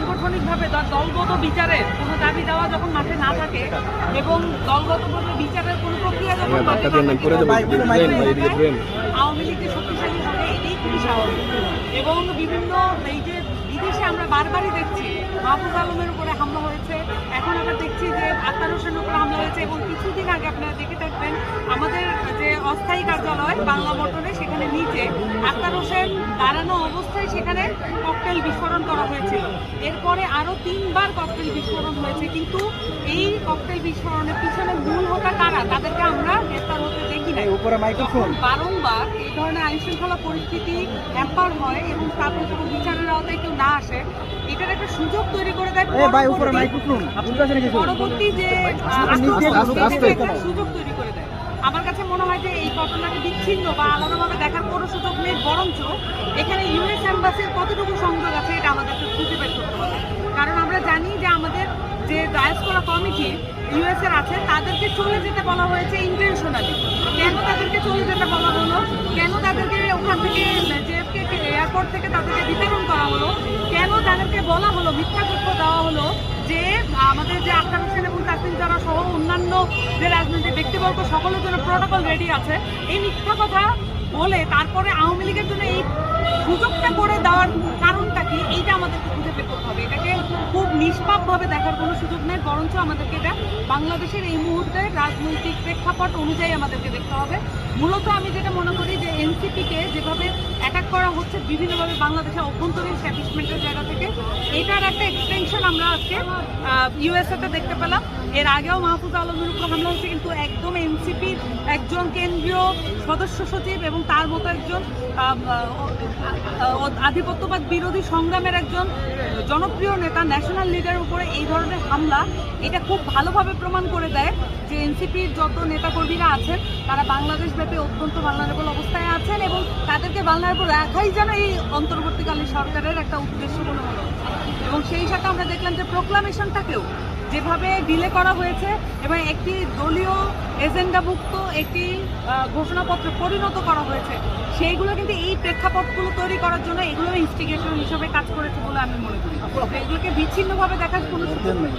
সাংগঠনিকভাবে দলগত বিচারের কোনো দাবি দেওয়া যখন মাঠে না থাকে এবং দলগতভাবে বিচারের কোনো প্রক্রিয়া যখন মাঠে না থাকে, আওয়ামী লীগের শক্তিশালী হবে এটাই খুবই স্বাভাবিক। এবং বিভিন্ন এই যে বিদেশে আমরা বারবারই দেখছি মাহফুজ আলমের উপরে হামলা হয়েছে, এখন আমরা দেখছি যে আক্তার হোসেনের উপরে হামলা হয়েছে এবং কিছুদিন আগে আপনারা দেখে থাকবেন আমাদের যে অস্থায়ী কার্যালয় বাংলা মোটরে সেখানে নিচে আক্তার হোসেন দাঁড়ানো অবস্থায় সেখানে ককটেল বিস্ফোরণ করা হয়েছিল। এরপরে আরও 3বার ককটেল বিস্ফোরণ হয়েছে, কিন্তু এই ককটেল বিস্ফোরণের পিছনে মূল হোতা কারা তাদেরকে আমরা গ্রেফতার হতে দেখি না। বারংবার এই ধরনের আইনশৃঙ্খলা পরিস্থিতি হ্যাম্পার হয় এবং তারপরে যখন বিচারের আওতায় কেউ না আসে, এটার একটা সুযোগ তৈরি করে দেয় পরবর্তী যে সুযোগ তৈরি করে দেয়। আমার কাছে মনে হয় যে এই ঘটনাকে বিচ্ছিন্ন বা আলাদাভাবে দেখার কোনো সুযোগ নেই, বরঞ্চ এখানে ইউএস এম্বাসির কতটুকু সংযোগ আছে এটা আমাদেরকে খুঁজে বের করতে হবে। কারণ আমরা জানি যে আমাদের যে ডায়াসপোরা কমিটি ইউএসএর আছে তাদেরকে চলে যেতে বলা হয়েছে ইন্টেনশনালি। কেন তাদেরকে চলে যেতে বলা হলো, কেন তাদেরকে ওখান থেকে জেএফকে এয়ারপোর্ট থেকে তাদেরকে বিতরণ করা হলো, কেন তাদেরকে বলা হলো, মিথ্যা তথ্য দেওয়া হলো যে আমাদের যে আক্তার হোসেন এবং তাসলিম জারা সহ অন্যান্য যে রাজনৈতিক ব্যক্তিবর্গ সকলের জন্য প্রোটোকল রেডি আছে, এই মিথ্যা কথা বলে তারপরে আওয়ামী লীগের জন্য এই সুযোগটা করে দেওয়ার কারণটা কি, এইটা আমাদেরকে খুঁজে বের করতে হবে। এটাকে খুব নিষ্পাপভাবে দেখার কোনো সুযোগ নেই, বরঞ্চ আমাদেরকে এটা বাংলাদেশের এই মুহূর্তে রাজনৈতিক প্রেক্ষাপট অনুযায়ী আমাদেরকে দেখতে হবে। মূলত আমি যেটা মনে করি যে এনসিপিকে যেভাবে অ্যাটাক করা হচ্ছে বিভিন্নভাবে বাংলাদেশের অভ্যন্তরীণ স্ট্যাবলিশমেন্টের জায়গা থেকে, এটার একটা এক্সটেনশন আমরা আজকে ইউএসএতে দেখতে পেলাম। এর আগেও মাহফুজ আলমের উপর হামলা হচ্ছে, কিন্তু একদম এনসিপির একজন কেন্দ্রীয় সদস্য সচিব এবং তার মতো একজন আধিপত্যবাদ বিরোধী সংগ্রামের একজন জনপ্রিয় নেতা ন্যাশনাল লিডারের উপরে এই ধরনের হামলা, এটা খুব ভালোভাবে প্রমাণ করে দেয় যে এনসিপির যত নেতাকর্মীরা আছেন তারা বাংলাদেশব্যাপী অত্যন্ত ভালনারেবল অবস্থায় আছেন এবং তাদেরকে ভালনারেবল রাখাই যেন এই অন্তর্বর্তীকালীন সরকারের একটা উদ্দেশ্য বলে মনে হচ্ছে। এবং সেই সাথে আমরা দেখলাম যে প্রোক্লামেশনটাকেও যেভাবে ডিলে করা হয়েছে এবং একটি দলীয় এজেন্ডাভুক্ত একটি ঘোষণাপত্রে পরিণত করা হয়েছে, সেইগুলো কিন্তু এই প্রেক্ষাপটগুলো তৈরি করার জন্য এগুলো ইনস্টিগেশন হিসেবে কাজ করেছে বলে আমি মনে করি। এগুলোকে বিচ্ছিন্নভাবে দেখার কোনো সুযোগ নেই।